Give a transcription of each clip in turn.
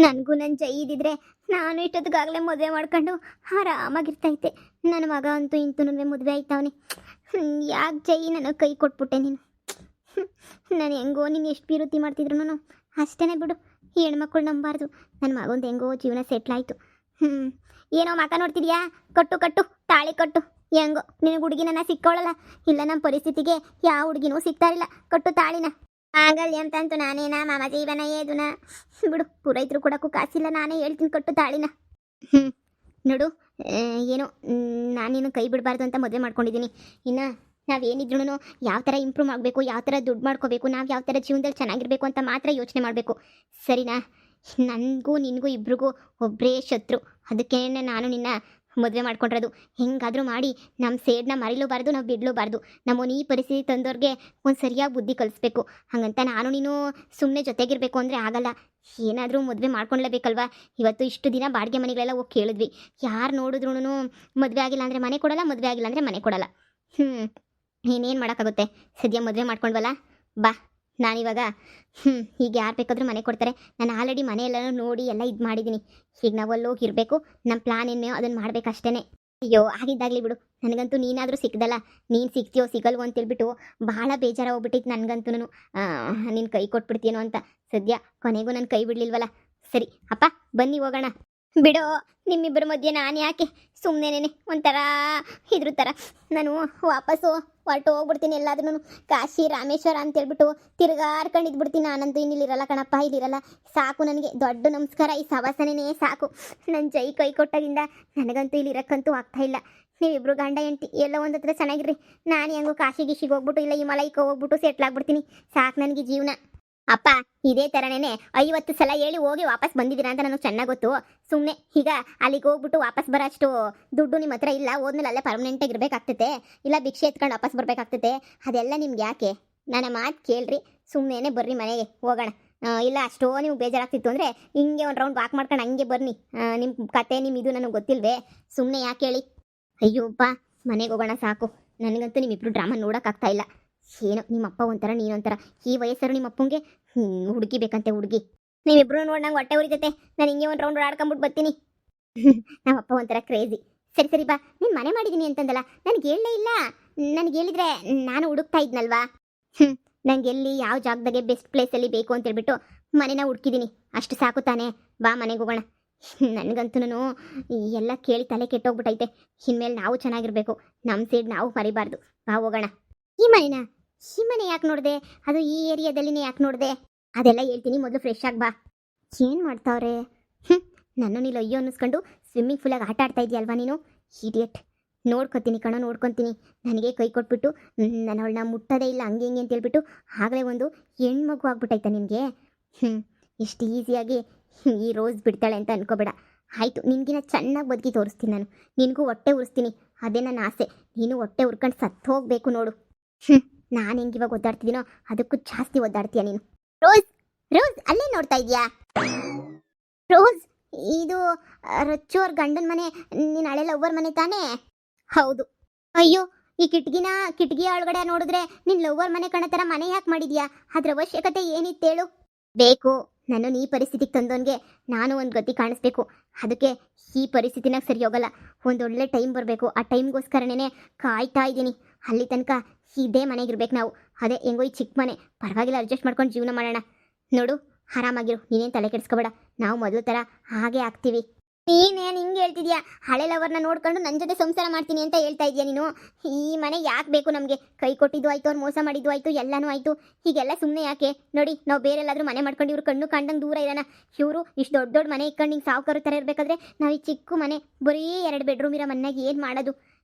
ನನಗೂ ನನ್ನ ಜೈ ಇದ್ದಿದ್ರೆ ನಾನು ಇಷ್ಟೊತ್ತಿಗಾಗಲೇ ಮದುವೆ ಮಾಡ್ಕೊಂಡು ಆರಾಮಾಗಿರ್ತೈತೆ. ನನ್ನ ಮಗ ಅಂತೂ ಇಂತೂ ಮದುವೆ ಆಯ್ತಾವನೆ. ಯಾಕೆ ಜೈ ನನಗೆ ಕೈ ಕೊಟ್ಬಿಟ್ಟೆ ನೀನು? ನಾನು ಹೆಂಗೋ ನೀನು ಎಷ್ಟು ಪ್ರೀತಿ ಮಾಡ್ತಿದ್ರು ಅಷ್ಟೇ ಬಿಡು. ಹೆಣ್ಮಕ್ಳು ನಂಬಾರ್ದು. ನನ್ನ ಮಗಂದು ಹೆಂಗೋ ಜೀವನ ಸೆಟ್ಲಾಯಿತು. ಏನೋ ಮಕ ನೋಡ್ತಿದ್ಯಾ? ಕಟ್ಟು ಕಟ್ಟು, ತಾಳಿ ಕಟ್ಟು. ಹೆಂಗೋ ನಿನಗೆ ಹುಡುಗಿನ ಸಿಕ್ಕೋಳಲ್ಲ. ಇಲ್ಲ ನಮ್ಮ ಪರಿಸ್ಥಿತಿಗೆ ಯಾವ ಹುಡುಗಿನೂ ಸಿಗ್ತಾರಿಲ್ಲ. ಕಟ್ಟು ತಾಳಿನ. ಆಗಲ್ಲ ಅಂತಂತು ನಾನೇನ ಮಾಮ ಜೀವನ ಏದುನ ಬಿಡು. ಪೂರೈತರು ಕೊಡೋಕ್ಕೂ ಕಾಸಿಲ್ಲ, ನಾನೇ ಹೇಳ್ತೀನಿ ಕಟ್ಟು ತಾಳಿನ. ನೋಡು, ಏನೋ ನಾನು ನೀನು ಕೈ ಬಿಡಬಾರ್ದು ಅಂತ ಮದುವೆ ಮಾಡ್ಕೊಂಡಿದ್ದೀನಿ. ಇನ್ನು ನಾವೇನಿದ್ರು ಯಾವ ಥರ ಇಂಪ್ರೂವ್ ಮಾಡಬೇಕು, ಯಾವ ಥರ ದುಡ್ಡು ಮಾಡ್ಕೋಬೇಕು, ನಾವು ಯಾವ ಥರ ಜೀವನದಲ್ಲಿ ಚೆನ್ನಾಗಿರಬೇಕು ಅಂತ ಮಾತ್ರ ಯೋಚನೆ ಮಾಡಬೇಕು, ಸರಿನಾ? ನನಗೂ ನಿನಗೂ ಇಬ್ರಿಗೂ ಒಬ್ಬರೇ ಶತ್ರು. ಅದಕ್ಕೆ ನಾನು ನಿನ್ನ ಮದುವೆ ಮಾಡ್ಕೊಂಡಿರೋದು. ಹೆಂಗಾದರೂ ಮಾಡಿ ನಮ್ಮ ಸೇಡನ್ನ ಮರಿಲೂಬಾರ್ದು, ನಾವು ಬಿಡಲೂಬಾರ್ದು. ನಮ್ಮನ್ನು ಈ ಪರಿಸ್ಥಿತಿ ತಂದವ್ರಿಗೆ ಒಂದು ಸರಿಯಾಗಿ ಬುದ್ಧಿ ಕಲಿಸ್ಬೇಕು. ಹಾಗಂತ ನಾನು ನೀನು ಸುಮ್ಮನೆ ಜೊತೆಗಿರಬೇಕು ಅಂದರೆ ಆಗಲ್ಲ. ಏನಾದರೂ ಮದುವೆ ಮಾಡ್ಕೊಳ್ಳೇಬೇಕಲ್ವ? ಇವತ್ತು ಇಷ್ಟು ದಿನ ಬಾಡಿಗೆ ಮನೆಗಳೆಲ್ಲ ಹೋಗಿ ಕೇಳಿದ್ವಿ. ಯಾರು ನೋಡಿದ್ರೂ ಮದುವೆ ಆಗಿಲ್ಲ ಅಂದರೆ ಮನೆ ಕೊಡಲ್ಲ, ಮದುವೆ ಆಗಿಲ್ಲ ಅಂದರೆ ಮನೆ ಕೊಡಲ್ಲ. ಇನ್ನೇನು ಮಾಡೋಕ್ಕಾಗುತ್ತೆ? ಸದ್ಯ ಮದುವೆ ಮಾಡ್ಕೊಂಡ್ವಲ್ಲ, ಬಾ. ನಾನಿವಾಗ ಈಗ ಯಾರು ಬೇಕಾದರೂ ಮನೆ ಕೊಡ್ತಾರೆ. ನಾನು ಆಲ್ರೆಡಿ ಮನೆಯೆಲ್ಲನೂ ನೋಡಿ ಎಲ್ಲ ಇದು ಮಾಡಿದ್ದೀನಿ. ಈಗ ನಾವು ಅಲ್ಲಿ ಹೋಗಿರಬೇಕು. ನಮ್ಮ ಪ್ಲಾನ್ ಏನು ಅದನ್ನು ಮಾಡಬೇಕಷ್ಟೇ. ಅಯ್ಯೋ ಆಗಿದ್ದಾಗಲಿ ಬಿಡು. ನನಗಂತೂ ನೀನಾದರೂ ಸಿಕ್ದಲ್ಲ. ನೀನು ಸಿಗ್ತೀಯೋ ಸಿಗಲ್ವೋ ಅಂತೇಳ್ಬಿಟ್ಟು ಭಾಳ ಬೇಜಾರ ಹೋಗ್ಬಿಟ್ಟಿತ್ತು ನನಗಂತೂ. ನೀನು ಕೈ ಕೊಟ್ಬಿಡ್ತೀನೋ ಅಂತ. ಸದ್ಯ ಕೊನೆಗೂ ನಾನು ಕೈ ಬಿಡಲಿಲ್ವಲ್ಲ. ಸರಿ ಅಪ್ಪ, ಬನ್ನಿ ಹೋಗೋಣ. ಬಿಡೋ, ನಿಮ್ಮಿಬ್ಬರ ಮಧ್ಯೆ ನಾನು ಯಾಕೆ? ಸುಮ್ಮನೆ ಒಂಥರ ಇದ್ರ ಥರ ನಾನು ವಾಪಸ್ಸು ಹೊರಟು ಹೋಗ್ಬಿಡ್ತೀನಿ. ಎಲ್ಲಾದ್ರೂ ಕಾಶಿ ರಾಮೇಶ್ವರ ಅಂತೇಳ್ಬಿಟ್ಟು ತಿರ್ಗಾಡ್ಕೊಂಡಿದ್ಬಿಡ್ತೀನಿ. ನಾನಂತೂ ಇನ್ನಿಲ್ಲಿರಲ್ಲ ಕಣಪ್ಪ, ಇಲ್ಲಿರಲ್ಲ. ಸಾಕು ನನಗೆ. ದೊಡ್ಡ ನಮಸ್ಕಾರ, ಈ ಸವಾಸನೇ ಸಾಕು. ನನ್ನ ಜೈ ಕೈ ಕೊಟ್ಟಾಗಿಂದ ನನಗಂತೂ ಇಲ್ಲಿರಕ್ಕಂತೂ ಆಗ್ತಾಯಿಲ್ಲ. ನೀವಿಬ್ರು ಗಂಡ ಹೆಂಡ್ತಿ ಎಲ್ಲ ಒಂದು ಹತ್ರ ಚೆನ್ನಾಗಿರ್ರಿ. ನಾನು ಹೆಂಗೋ ಕಾಶಿ ಗಿಶಿಗೆ ಹೋಗ್ಬಿಟ್ಟು ಇಲ್ಲ ಹಿಮಾಲಯಕ್ಕೆ ಹೋಗ್ಬಿಟ್ಟು ಸೆಟ್ಲಾಗ್ಬಿಡ್ತೀನಿ. ಸಾಕು ನನಗೆ ಜೀವನ. ಅಪ್ಪ, ಇದೇ ಥರನೇ 50 ಸಲ ಹೇಳಿ ಹೋಗಿ ವಾಪಸ್ ಬಂದಿದ್ದೀರಾ ಅಂತ ನನಗೆ ಚೆನ್ನಾಗಿ ಗೊತ್ತು. ಸುಮ್ಮನೆ ಈಗ ಅಲ್ಲಿಗೆ ಹೋಗ್ಬಿಟ್ಟು ವಾಪಸ್ ಬರೋ ಅಷ್ಟು ದುಡ್ಡು ನಿಮ್ಮ ಹತ್ರ ಇಲ್ಲ. ಹೋದ್ಮೇಲೆ ಅಲ್ಲೇ ಪರ್ಮನೆಂಟಾಗಿ ಇರಬೇಕಾಗ್ತೈತೆ, ಇಲ್ಲ ಭಿಕ್ಷೆ ಎತ್ಕೊಂಡು ವಾಪಸ್ ಬರಬೇಕಾಗ್ತೈತೆ. ಅದೆಲ್ಲ ನಿಮ್ಗೆ ಯಾಕೆ? ನನ್ನ ಮಾತು ಕೇಳ್ರಿ, ಸುಮ್ಮನೆ ಬರ್ರಿ ಮನೆಗೆ ಹೋಗೋಣ. ಇಲ್ಲ ಅಷ್ಟೋ ನಿಮ್ಗೆ ಬೇಜಾರಾಗ್ತಿತ್ತು ಅಂದರೆ ಹಿಂಗೆ ಒಂದು ರೌಂಡ್ ವಾಕ್ ಮಾಡ್ಕೊಂಡು ಹಂಗೆ ಬರ್ನಿ. ನಿಮ್ಮ ಕತೆ ನಿಮ್ಮ ಇದು ನನಗೆ ಗೊತ್ತಿಲ್ವೇ? ಸುಮ್ಮನೆ ಯಾಕೆ ಹೇಳಿ? ಅಯ್ಯೋಪ್ಪ, ಮನೆಗೆ ಹೋಗೋಣ ಸಾಕು. ನನಗಂತೂ ನಿಮ್ಮಿಬ್ರು ಡ್ರಾಮಾ ನೋಡೋಕ್ಕಾಗ್ತಾ ಇಲ್ಲ. ಏನೋ ನಿಮ್ಮಪ್ಪ ಒಂಥರ ನೀನೊಂಥರ. ಈ ವಯಸ್ಸರು ನಿಮ್ಮಪ್ಪಂಗೆ ಹುಡುಗಿ ಬೇಕಂತೆ, ಹುಡುಗಿ. ನೀವಿಬ್ರು ನೋಡಿ ನಂಗೆ ಹೊಟ್ಟೆ ಉರಿತೈತೆ. ನಾನು ಹಿಂಗೆ ಒಂದು ರೌಂಡ್ ಆಡ್ಕೊಂಬಿಟ್ಟು ಬರ್ತೀನಿ. ನಮ್ಮಪ್ಪ ಒಂಥರ ಕ್ರೇಜಿ. ಸರಿ ಸರಿ ಬಾ. ನೀನು ಮನೆ ಮಾಡಿದ್ದೀನಿ ಅಂತಂದಲ್ಲ, ನನಗೆ ಹೇಳಲೇ ಇಲ್ಲ. ನನಗೆ ಹೇಳಿದ್ರೆ ನಾನು ಹುಡುಕ್ತಾ ಇದ್ನಲ್ವಾ. ನಂಗೆ ಎಲ್ಲಿ ಯಾವ ಜಾಗದಾಗೆ ಬೆಸ್ಟ್ ಪ್ಲೇಸಲ್ಲಿ ಬೇಕು ಅಂತೇಳ್ಬಿಟ್ಟು ಮನೆನ ಹುಡುಕಿದ್ದೀನಿ. ಅಷ್ಟು ಸಾಕು ತಾನೇ? ಬಾ ಮನೆಗೆ ಹೋಗೋಣ. ನನಗಂತೂ ಎಲ್ಲ ಕೇಳಿ ತಲೆ ಕೆಟ್ಟೋಗ್ಬಿಟ್ಟೈತೆ. ಇನ್ಮೇಲೆ ನಾವು ಚೆನ್ನಾಗಿರ್ಬೇಕು. ನಮ್ಮ ಸೈಡ್ ನಾವು ಮರಿಬಾರ್ದು. ಬಾ ಹೋಗೋಣ. ಈ ಮನೆ ಯಾಕೆ ನೋಡಿದೆ? ಅದು ಈ ಏರಿಯಾದಲ್ಲಿನೇ ಯಾಕೆ ನೋಡಿದೆ? ಅದೆಲ್ಲ ಹೇಳ್ತೀನಿ, ಮೊದಲು ಫ್ರೆಶ್ ಆಗಿ ಬಾ. ಏನು ಮಾಡ್ತಾವ್ರೆ? ನಾನು ನೀನು ಅಯ್ಯೋ ಅನ್ನಿಸ್ಕೊಂಡು ಸ್ವಿಮ್ಮಿಂಗ್ ಫೂಲಾಗಿ ಆಟ ಆಡ್ತಾ ಇದೆಯಲ್ವಾ ನೀನು? ಇಡಿಯಟ್. ನೋಡ್ಕೊತೀನಿ ಕಣ, ನೋಡ್ಕೊತೀನಿ. ನನಗೆ ಕೈ ಕೊಟ್ಬಿಟ್ಟು ನಾನು ಅವಳನ್ನ ಮುಟ್ಟೋದೇ ಇಲ್ಲ ಹಂಗೆ ಹಿಂಗೆ ಅಂತೇಳ್ಬಿಟ್ಟು ಆಗಲೇ ಒಂದು ಹೆಣ್ಮಗು ಆಗ್ಬಿಟ್ಟೈತ ನಿನಗೆ. ಎಷ್ಟು ಈಸಿಯಾಗಿ ಈ ರೋಸ್ ಬಿಡ್ತಾಳೆ ಅಂತ ಅನ್ಕೋಬೇಡ. ಆಯಿತು, ನಿನಗಿನ ಚೆನ್ನಾಗಿ ಬದುಕಿ ತೋರಿಸ್ತೀನಿ ನಾನು. ನಿನಗೂ ಹೊಟ್ಟೆ ಉರಿಸ್ತೀನಿ, ಅದೇ ನನ್ನ ಆಸೆ. ನೀನು ಹೊಟ್ಟೆ ಉರ್ಕೊಂಡು ಸತ್ತು ಹೋಗಬೇಕು ನೋಡು. ನಾನು ಹೆಂಗೆ ಇವಾಗ ಒದ್ದಾಡ್ತಿದ್ದೀನೋ ಅದಕ್ಕೂ ಜಾಸ್ತಿ ಒದ್ದಾಡ್ತೀಯ ನೀನು. ರೋಸ್, ರೋಸ್ ಅಲ್ಲೇ ನೋಡ್ತಾ ಇದೆಯಾ? ರೋಸ್, ಇದು ರಚ್ಚೋರ್ ಗಂಡನ ಮನೆ, ನೀನು ಹಳೆ ಲವ್ವರ್ ಮನೆ ತಾನೇ? ಹೌದು. ಅಯ್ಯೋ, ಈ ಕಿಟಕಿ ಒಳಗಡೆ ನೋಡಿದ್ರೆ ನಿನ್ನ ಲವ್ವರ್ ಮನೆ ಕಣ ಥರ ಮನೆ ಯಾಕೆ ಮಾಡಿದ್ಯಾ? ಅದ್ರ ಅವಶ್ಯಕತೆ ಏನಿತ್ತೇಳು? ಬೇಕು, ನಾನು ಈ ಪರಿಸ್ಥಿತಿಗೆ ತಂದೋನ್ಗೆ ನಾನು ಒಂದು ಗತಿ ಕಾಣಿಸ್ಬೇಕು. ಅದಕ್ಕೆ ಈ ಪರಿಸ್ಥಿತಿನಾಗ ಸರಿ ಹೋಗಲ್ಲ. ಒಂದೊಳ್ಳೆ ಟೈಮ್ ಬರಬೇಕು. ಆ ಟೈಮ್ಗೋಸ್ಕರನೇ ಕಾಯ್ತಾ ಇದ್ದೀನಿ. ಅಲ್ಲಿ ತನಕ ಇದೇ ಮನೆಗಿರ್ಬೇಕು ನಾವು. ಅದೇ ಹೆಂಗೋ ಈ ಚಿಕ್ಕ ಮನೆ, ಪರವಾಗಿಲ್ಲ, ಅಡ್ಜಸ್ಟ್ ಮಾಡ್ಕೊಂಡು ಜೀವನ ಮಾಡೋಣ. ನೋಡು, ಆರಾಮಾಗಿರು, ನೀನೇನು ತಲೆ ಕೆಡಿಸ್ಕೋಬೇಡ. ನಾವು ಮೊದಲು ಥರ ಹಾಗೆ ಆಗ್ತೀವಿ. ನೀನೇನು ಹಿಂಗೆ ಹೇಳ್ತಿದ್ಯಾ? ಹಳೆ ಲವರ್ನ ನೋಡ್ಕೊಂಡು ನನ್ನ ಜೊತೆ ಸಂಸಾರ ಮಾಡ್ತೀನಿ ಅಂತ ಹೇಳ್ತಾ ಇದೆಯಾ ನೀನು? ಈ ಮನೆ ಯಾಕೆ ಬೇಕು ನಮಗೆ? ಕೈ ಕೊಟ್ಟಿದ್ದು ಆಯಿತು, ಅವ್ರು ಮೋಸ ಮಾಡಿದ್ದು ಆಯಿತು, ಎಲ್ಲನೂ ಆಯಿತು. ಹೀಗೆಲ್ಲ ಸುಮ್ಮನೆ ಯಾಕೆ? ನೋಡಿ, ನಾವು ಬೇರೆಲ್ಲಾದರೂ ಮನೆ ಮಾಡ್ಕೊಂಡು ಇವ್ರು ಕಣ್ಣು ಕಂಡಂಗೆ ದೂರ ಇರೋಣ. ಇವರು ಇಷ್ಟು ದೊಡ್ಡ ದೊಡ್ಡ ಮನೆ ಇಟ್ಕೊಂಡು ಹಿಂಗೆ ಸಾವುಕಾರು ಥರ ಇರಬೇಕಾದ್ರೆ ನಾವು ಈ ಚಿಕ್ಕ ಮನೆ ಬರೀ 2 ಬೆಡ್ರೂಮ್ ಇರೋ ಮನೆಯಾಗಿ ಏನು ಮಾಡೋದು?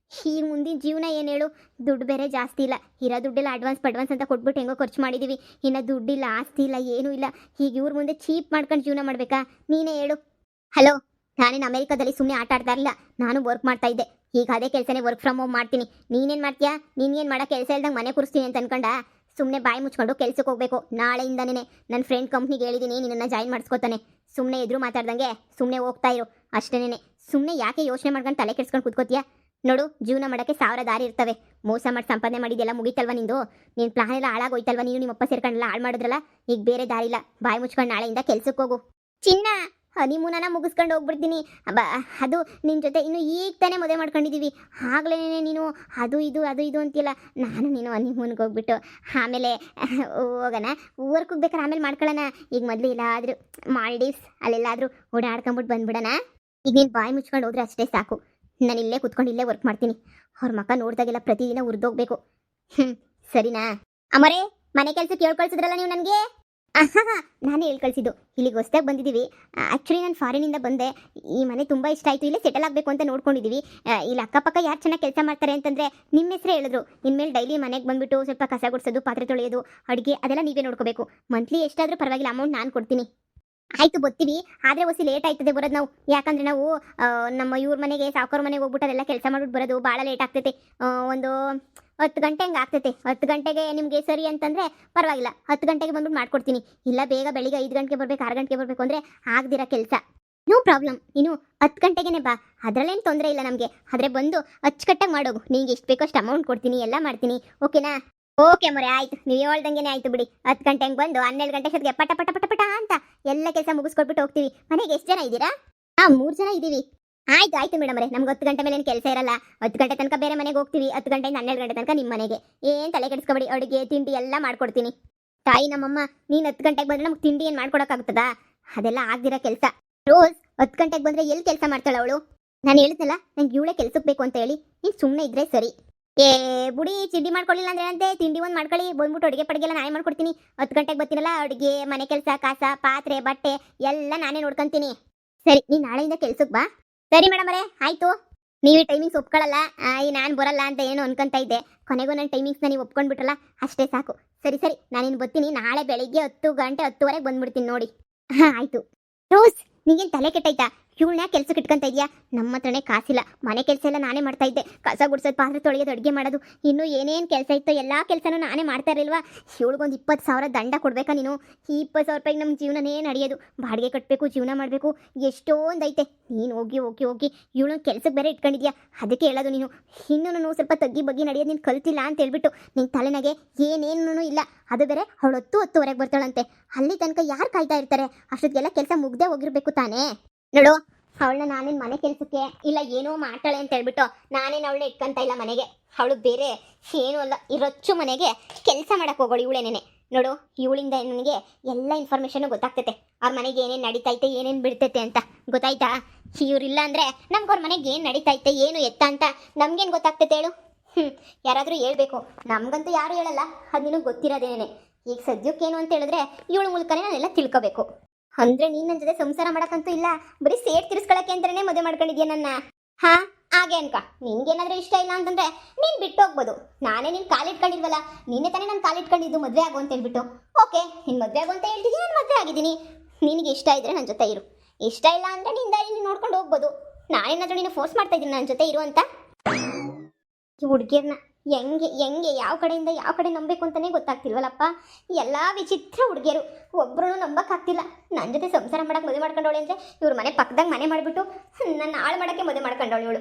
ಈಗ ಮುಂದಿನ ಜೀವನ ಏನು ಹೇಳು? ದುಡ್ಡು ಬೇರೆ ಜಾಸ್ತಿ ಇಲ್ಲ. ಇರೋ ದುಡ್ಡೆಲ್ಲ ಅಡ್ವಾನ್ಸ್ ಅಂತ ಕೊಟ್ಬಿಟ್ಟು ಹೆಂಗೋ ಖರ್ಚು ಮಾಡಿದ್ದೀವಿ. ಇನ್ನು ದುಡ್ಡಿಲ್ಲ, ಆಸ್ತಿ ಇಲ್ಲ, ಏನೂ ಇಲ್ಲ. ಈಗ ಇವ್ರ ಮುಂದೆ ಚೀಪ್ ಮಾಡ್ಕೊಂಡು ಜೀವನ ಮಾಡಬೇಕಾ? ನೀನೇ ಹೇಳು. ಹಲೋ, ನಾನೇನು ಅಮೆರಿಕಾದಲ್ಲಿ ಸುಮ್ಮನೆ ಆಟ ಆಡ್ತಾ ಇರಲಿಲ್ಲ. ನಾನು ವರ್ಕ್ ಮಾಡ್ತಾ ಇದ್ದೆ. ಈಗ ಅದೇ ಕೆಲಸನೇ ವರ್ಕ್ ಫ್ರಮ್ ಹೋಮ್ ಮಾಡ್ತೀನಿ. ನೀನೇನು ಮಾಡ್ತೀಯಾ? ನೀನೇನು ಮಾಡೋ ಕೆಲಸ ಇಲ್ದಂಗೆ ಮನೆ ಕೂರಿಸ್ತೀನಿ ಅಂತ ಅನ್ಕೊಂಡ? ಸುಮ್ಮನೆ ಬಾಯಿ ಮುಚ್ಕೊಂಡು ಕೆಲ್ಸಕ್ಕೆ ಹೋಗಬೇಕು. ನಾಳೆಯಿಂದನೇ ನನ್ನ ಫ್ರೆಂಡ್ ಕಂಪ್ನಿಗೆ ಹೇಳಿದ್ದೀನಿ, ನಿನ್ನನ್ನು ಜಾಯಿನ್ ಮಾಡಿಸ್ಕೊತಾನೆ. ಸುಮ್ಮನೆ ಎದುರು ಮಾತಾಡ್ದಂಗೆ ಸುಮ್ಮನೆ ಹೋಗ್ತಾ ಇರು ಅಷ್ಟೇನೆ. ಸುಮ್ಮನೆ ಯಾಕೆ ಯೋಚನೆ ಮಾಡ್ಕೊಂಡು ತಲೆ ಕೆಡ್ಸ್ಕೊಂಡು ಕೂತ್ಕೋತೀಯಾ? ನೋಡು, ಜೀವನ ಮಾಡೋಕ್ಕೆ 1000 ದಾರಿ ಇರ್ತವೆ. ಮೋಸ ಮಾಡಿ ಸಂಪಾದನೆ ಮಾಡಿದ್ದೆಲ್ಲ ಮುಗಿತಲ್ವ ನಿಂದು? ನೀನು ಪ್ಲಾನ್ ಎಲ್ಲ ಹಾಳಾಗೋಯ್ತಲ್ವ? ನೀನು ನಿಮ್ಮಪ್ಪ ಸೇರ್ಕೊಂಡೆಲ್ಲ ಹಾಳು ಮಾಡಿದ್ರಲ್ಲ. ಈಗ ಬೇರೆ ದಾರಿ ಇಲ್ಲ. ಬಾಯಿ ಮುಚ್ಕೊಂಡು ನಾಳೆಯಿಂದ ಕೆಲ್ಸಕ್ಕೆ ಹೋಗು. ಚಿನ್ನ, ಹನಿಮೂನನ ಮುಗಿಸ್ಕೊಂಡು ಹೋಗ್ಬಿಡ್ತೀನಿ. ಬ ಅದು ನಿನ್ನ ಜೊತೆ ಇನ್ನು ಈಗ ತಾನೇ ಮದುವೆ ಮಾಡ್ಕೊಂಡಿದ್ದೀವಿ, ಆಗಲೇ ನೀನು ಅದು ಇದು ಅಂತಿಲ್ಲ. ನಾನು ನೀನು ಹನಿಮೂನ್ಗೆ ಹೋಗ್ಬಿಟ್ಟು ಆಮೇಲೆ ಹೋಗೋಣ, ಊರಿಗೆ ಹೋಗ್ಬೇಕಾರೆ ಆಮೇಲೆ ಮಾಡ್ಕೊಳ್ಳೋಣ. ಈಗ ಮೊದಲು ಎಲ್ಲಾದರೂ ಮಾಲ್ಡೀವ್ಸ್ ಅಲ್ಲೆಲ್ಲಾದರೂ ಓಡಾಡ್ಕೊಂಬಿಟ್ಟು ಬಂದ್ಬಿಡೋಣ. ಈಗ ನೀನು ಬಾಯಿ ಮುಚ್ಕೊಂಡು ಹೋದ್ರೆ ಅಷ್ಟೇ ಸಾಕು. ನಾನು ಇಲ್ಲೇ ಕೂತ್ಕೊಂಡು ಇಲ್ಲೇ ವರ್ಕ್ ಮಾಡ್ತೀನಿ. ಅವ್ರ ಮಕ್ಕ ನೋಡಿದಾಗೆಲ್ಲ ಪ್ರತಿದಿನ ಉರಿದೋಗ್ಬೇಕು. ಸರಿನಾ? ಅಮರೇ, ಮನೆ ಕೆಲಸಕ್ಕೆ ಹೇಳ್ಕಳ್ಸಿದ್ರಲ್ಲ ನೀವು ನನಗೆ. ನಾನೇ ಹೇಳ್ಕಳ್ಸಿದ್ದು. ಇಲ್ಲಿಗೆ ಹೊಸ್ದಾಗಿ ಬಂದಿದ್ದೀವಿ. ಆ್ಯಕ್ಚುಲಿ ನಾನು ಫಾರಿನಿಂದ ಬಂದೆ. ಈ ಮನೆ ತುಂಬ ಇಷ್ಟ ಆಯಿತು, ಇಲ್ಲೇ ಸೆಟಲ್ ಆಗಬೇಕು ಅಂತ ನೋಡ್ಕೊಂಡಿದ್ದೀವಿ. ಇಲ್ಲಿ ಅಕ್ಕಪಕ್ಕ ಯಾರು ಚೆನ್ನಾಗಿ ಕೆಲಸ ಮಾಡ್ತಾರೆ ಅಂತಂದರೆ ನಿಮ್ಮ ಹೆಸರೇ ಹೇಳಿದ್ರು. ಇನ್ಮೇಲೆ ಡೈಲಿ ಮನೆಗೆ ಬಂದುಬಿಟ್ಟು ಸ್ವಲ್ಪ ಕಸ ಗುಡಿಸೋದು, ಪಾತ್ರೆ ತೊಳೆಯೋದು, ಅಡುಗೆ ಅದೆಲ್ಲ ನೀವೇ ನೋಡ್ಕೋಬೇಕು. ಮಂತ್ಲಿ ಎಷ್ಟಾದರೂ ಪರವಾಗಿಲ್ಲ, ಅಮೌಂಟ್ ನಾನು ಕೊಡ್ತೀನಿ. ಆಯಿತು ಬರ್ತೀವಿ, ಆದರೆ ಹೊಸಿ ಲೇಟ್ ಆಯ್ತದೆ ಬರೋದು ನಾವು. ಯಾಕಂದರೆ ನಾವು ನಮ್ಮ ಇವ್ರ ಮನೆಗೆ ಸಾವುಕಾರ ಮನೆಗೆ ಹೋಗ್ಬಿಟ್ಟು ಅದೆಲ್ಲ ಕೆಲಸ ಮಾಡ್ಬಿಟ್ಟು ಬರೋದು ಭಾಳ ಲೇಟ್ ಆಗ್ತೈತೆ. ಒಂದು 10 ಗಂಟೆ ಹಂಗೆ ಆಗ್ತೈತೆ. 10 ಗಂಟೆಗೆ ನಿಮಗೆ ಸರಿ ಅಂತಂದರೆ ಪರವಾಗಿಲ್ಲ, 10 ಗಂಟೆಗೆ ಬಂದ್ಬಿಟ್ಟು ಮಾಡ್ಕೊಡ್ತೀನಿ. ಇಲ್ಲ ಬೇಗ ಬೆಳಿಗ್ಗೆ 5 ಗಂಟೆಗೆ ಬರಬೇಕು, 6 ಗಂಟೆಗೆ ಬರಬೇಕು ಅಂದರೆ ಆಗದಿರೋ ಕೆಲಸ. ನೋ ಪ್ರಾಬ್ಲಮ್, ನೀನು 10 ಗಂಟೆಗೆ ಬಾ, ಅದರಲ್ಲೇನು ತೊಂದರೆ ಇಲ್ಲ ನಮಗೆ. ಆದರೆ ಬಂದು ಅಚ್ಚುಕಟ್ಟಾಗಿ ಮಾಡೋಗು. ನಿಂಗೆ ಎಷ್ಟು ಬೇಕೋ ಅಷ್ಟು ಅಮೌಂಟ್ ಕೊಡ್ತೀನಿ, ಎಲ್ಲ ಮಾಡ್ತೀನಿ. ಓಕೆನಾ? ಓಕೆ ಮೊರೆ, ಆಯಿತು. ನೀವು ಹೇಳ್ದಂಗೆ ಆಯಿತು ಬಿಡಿ. 10 ಗಂಟೆಗೆ ಬಂದು 12 ಗಂಟೆ ಅಷ್ಟೊತ್ತಿಗೆ ಪಟ ಪಟ ಪಟ ಪಟ ಅಂತ ಎಲ್ಲ ಕೆಲಸ ಮುಗಿಸ್ಕೊಟ್ಬಿಟ್ಟು ಹೋಗ್ತೀವಿ. ಮನೆಗೆ ಎಷ್ಟು ಜನ ಇದ್ದೀರಾ? 3 ಜನ ಇದ್ದೀವಿ. ಆಯ್ತು ಮೇಡಮ್ ಅವರೇ, ನಮ್ಗೆ 10 ಗಂಟೆ ಮೇಲೆ ಏನು ಕೆಲಸ ಇರಲ್ಲ. 10 ಗಂಟೆ ತನಕ ಬೇರೆ ಮನೆಗೆ ಹೋಗ್ತೀವಿ, 10 ಗಂಟೆಯಿಂದ 12 ಗಂಟೆ ತನಕ ನಿಮ್ಮ ಮನೆಗೆ. ಏನು ತಲೆ ಕೆಡಿಸ್ಕೊಬೇಡಿ, ಅಡುಗೆ ತಿಂಡಿ ಎಲ್ಲ ಮಾಡ್ಕೊಡ್ತೀನಿ. ತಾಯಿ ನಮ್ಮಮ್ಮ, ನೀನು 10 ಗಂಟೆಗೆ ಬಂದರೆ ನಮ್ಗೆ ತಿಂಡಿ ಏನು ಮಾಡ್ಕೊಡೋಕ್ಕಾಗ್ತದಾ? ಅದೆಲ್ಲ ಆಗ್ದಿರೋ ಕೆಲಸ. ರೋಸ್ 10 ಗಂಟೆಗೆ ಬಂದರೆ ಎಲ್ಲಿ ಕೆಲಸ ಮಾಡ್ತಾಳೆ ಅವಳು? ನಾನು ಹೇಳಿದ್ನಲ್ಲ, ನಂಗೆ ಇವಳೇ ಕೆಲ್ಸಕ್ಕೆ ಬೇಕು ಅಂತ ಹೇಳಿ. ನೀನು ಸುಮ್ಮನೆ ಇದ್ರೆ ಸರಿ. ಬುಡಿ ತಿಂಡಿ ಮಾಡ್ಕೊಳ್ಳಿಲ್ಲ ಅಂದ್ರೆ ಅಂತೆ, ತಿಂಡಿ ಒಂದು ಮಾಡ್ಕೊಳ್ಳಿ, ಬಂದ್ಬಿಟ್ಟು ಅಡುಗೆ ಪಡಿಗೆಲ್ಲ ನಾನೇ ಮಾಡ್ಕೊಡ್ತೀನಿ. 10 ಗಂಟೆಗೆ ಬರ್ತೀನಲ್ಲ, ಅಡುಗೆ, ಮನೆ ಕೆಲಸ, ಕಾಸ, ಪಾತ್ರೆ, ಬಟ್ಟೆ ಎಲ್ಲ ನಾನೇ ನೋಡ್ಕೊಂತೀನಿ. ಸರಿ, ನೀನು ನಾಳೆಯಿಂದ ಕೆಲ್ಸಕ್ಕೆ ಬಾ. ಸರಿ ಮೇಡಮ್ ಅವರೇ, ಆಯಿತು. ನೀವು ಟೈಮಿಂಗ್ಸ್ ಒಪ್ಕೊಳ್ಳಲ್ಲ, ನಾನು ಬರಲ್ಲ ಅಂತ ಏನು ಅನ್ಕೊಂತ ಇದ್ದೆ. ಕೊನೆಗೂ ನನ್ನ ಟೈಮಿಂಗ್ಸ್ನ ನೀವು ಒಪ್ಕೊಂಡ್ಬಿಟ್ರಲ್ಲ, ಅಷ್ಟೇ ಸಾಕು. ಸರಿ, ನಾನಿನ್ನು ಬರ್ತೀನಿ. ನಾಳೆ ಬೆಳಿಗ್ಗೆ 10 ಗಂಟೆ 10:30 ಬಂದ್ಬಿಡ್ತೀನಿ ನೋಡಿ. ಆಯಿತು. ರೋಸ್, ನಿಂಗೇನು ತಲೆ ಕೆಟ್ಟೈತಾ? ಇವಳನ್ನ ಕೆಲ್ಸಕ್ಕೆ ಇಟ್ಕೊಂತ ಇದೆಯಾ? ನಮ್ಮ ಹತ್ರನೇ ಕಾಸಿಲ್ಲ, ಮನೆ ಕೆಲಸ ಎಲ್ಲ ನಾನೇ ಮಾಡ್ತಾ ಇದ್ದೆ. ಕಸ ಗುಡ್ಸೋದು, ಪಾತ್ರೆ ತೊಳೆಯೋದು, ಅಡುಗೆ ಮಾಡೋದು, ಇನ್ನೂ ಏನೇನು ಕೆಲಸ ಇತ್ತು ಎಲ್ಲ ಕೆಲಸನೂ ನಾನೇ ಮಾಡ್ತಾ ಇರಲಿಲ್ವಾ? ಇವಳಿಗೊಂದು 20,000 ದಂಡ ಕೊಡಬೇಕಾ ನೀನು? ಈ 20,000 ರೂಪಾಯಿಗೆ ನಮ್ಮ ಜೀವನನೇ ನಡೆಯೋದು. ಬಾಡಿಗೆ ಕಟ್ಟಬೇಕು, ಜೀವನ ಮಾಡಬೇಕು, ಎಷ್ಟೊಂದೈತೆ. ನೀನು ಹೋಗಿ ಇವಳನ್ನ ಕೆಲ್ಸಕ್ಕೆ ಬೇರೆ ಇಟ್ಕೊಂಡಿದ್ಯಾ. ಅದಕ್ಕೆ ಹೇಳೋದು, ನೀನು ಇನ್ನೂ ಸ್ವಲ್ಪ ತಗ್ಗಿ ಬಗ್ಗಿ ನಡೆಯೋದು ನೀನು ಕಲ್ತಿಲ್ಲ ಅಂತ ಹೇಳ್ಬಿಟ್ಟು ನಿನ್ನ ತಲೆನಾಗೆ ಏನೇನೂ ಇಲ್ಲ. ಅದು ಬೇರೆ ಅವಳು 10-10:30 ಬರ್ತಾಳಂತೆ. ಅಲ್ಲಿ ತನಕ ಯಾರು ಕಾಯ್ತಾ ಇರ್ತಾರೆ? ಅಷ್ಟೊತ್ತಿಗೆಲ್ಲ ಕೆಲಸ ಮುಗ್ದೇ ಹೋಗಿರ್ಬೇಕು ತಾನೇ. ನೋಡು, ಅವಳನ್ನ ನಾನೇನು ಮನೆ ಕೆಲಸಕ್ಕೆ ಇಲ್ಲ ಏನೋ ಮಾಡ್ತಾಳೆ ಅಂತ ಹೇಳ್ಬಿಟ್ಟು ನಾನೇನು ಅವಳನ್ನ ಇಟ್ಕೊಂತ ಇಲ್ಲ ಮನೆಗೆ. ಅವಳು ಬೇರೆ ಏನೂ ಅಲ್ಲ, ಇರೊಚ್ಚು ಮನೆಗೆ ಕೆಲಸ ಮಾಡಕ್ಕೆ ಹೋಗೋಳು ಇವಳೇನೇನೆ. ನೋಡು, ಇವಳಿಂದ ನನಗೆ ಎಲ್ಲ ಇನ್ಫಾರ್ಮೇಷನು ಗೊತ್ತಾಗ್ತೈತೆ. ಅವ್ರ ಮನೆಗೆ ಏನೇನು ನಡೀತೈತೆ, ಏನೇನು ಬಿಡ್ತೈತೆ ಅಂತ ಗೊತ್ತಾಯ್ತಾ? ಇವ್ರಿಲ್ಲ ಅಂದರೆ ನಮ್ಗೆ ಅವ್ರ ಮನೆಗೆ ಏನು ನಡೀತೈತೆ, ಏನು ಎತ್ತ ಅಂತ ನಮ್ಗೇನು ಗೊತ್ತಾಗ್ತೈತೆ ಹೇಳು? ಯಾರಾದರೂ ಹೇಳ್ಬೇಕು, ನಮಗಂತೂ ಯಾರು ಹೇಳಲ್ಲ. ಅದು ನಿನಗೆ ಗೊತ್ತಿರೋದೇನೆ. ಈಗ ಸದ್ಯಕ್ಕೇನು ಅಂತ ಹೇಳಿದ್ರೆ ಇವಳ ಮೂಲಕನೇ ನಾನೆಲ್ಲ ತಿಳ್ಕೊಬೇಕು. ಅಂದ್ರೆ ನೀನು ನನ್ನ ಜೊತೆ ಸಂಸಾರ ಮಾಡೋಕ್ಕಂತೂ ಇಲ್ಲ, ಬರೀ ಸೇಟ್ ತಿರ್ಸ್ಕೊಳಕ್ಕೆ ಅಂತಲೇ ಮದುವೆ ಮಾಡ್ಕೊಂಡಿದ್ಯಾ ನನ್ನ? ಹಾಗೆ ಅನ್ಕ. ನಿನ್ಗೇನಾದ್ರೂ ಇಷ್ಟ ಇಲ್ಲ ಅಂತಂದ್ರೆ ನೀನು ಬಿಟ್ಟು ಹೋಗ್ಬೋದು. ನಾನೇ ನಿನ್ನ ಕಾಲಿಟ್ಕೊಂಡಿಲ್ವಲ್ಲ, ನೀನೇ ತಾನೇ ನಾನು ಕಾಲಿಟ್ಕೊಂಡಿದ್ದು ಮದುವೆ ಆಗು ಅಂತ ಹೇಳ್ಬಿಟ್ಟು. ಓಕೆ, ನೀನು ಮದುವೆ ಆಗು ಅಂತ ಹೇಳ್ತಿದ್ದೀನಿ, ನಾನು ಮದುವೆ ಆಗಿದ್ದೀನಿ. ನಿನಗೆ ಇಷ್ಟ ಇದ್ರೆ ನನ್ನ ಜೊತೆ ಇರು, ಇಷ್ಟ ಇಲ್ಲ ಅಂದರೆ ನಿನ್ನ ದಾರಿ ನೀನು ನೋಡ್ಕೊಂಡು ಹೋಗ್ಬೋದು. ನಾನೇನಾದರೂ ನೀನು ಫೋರ್ಸ್ ಮಾಡ್ತಾ ಇದ್ದೀನಿ ನನ್ನ ಜೊತೆ ಇರು ಅಂತ? ಈ ಹುಡುಗಿಯರ್ನ ಹೆಂಗೆ ಯಾವ ಕಡೆಯಿಂದ ಯಾವ ಕಡೆ ನಂಬಬೇಕು ಅಂತಲೇ ಗೊತ್ತಾಗ್ತಿಲ್ವಲ್ಲಪ್ಪ. ಎಲ್ಲ ವಿಚಿತ್ರ ಹುಡುಗಿಯರು, ಒಬ್ಬರೂ ನಂಬಕ್ಕಾಗ್ತಿಲ್ಲ. ನನ್ನ ಜೊತೆ ಸಂಸಾರ ಮಾಡೋಕ್ಕೆ ಮದುವೆ ಮಾಡ್ಕೊಂಡವಳೆ ಅಂದರೆ ಇವ್ರ ಮನೆ ಪಕ್ಕದಾಗ ಮನೆ ಮಾಡಿಬಿಟ್ಟು ನನ್ನ ಹಾಳು ಮಾಡೋಕ್ಕೆ ಮದುವೆ ಮಾಡ್ಕೊಂಡವಳು ಇವಳು.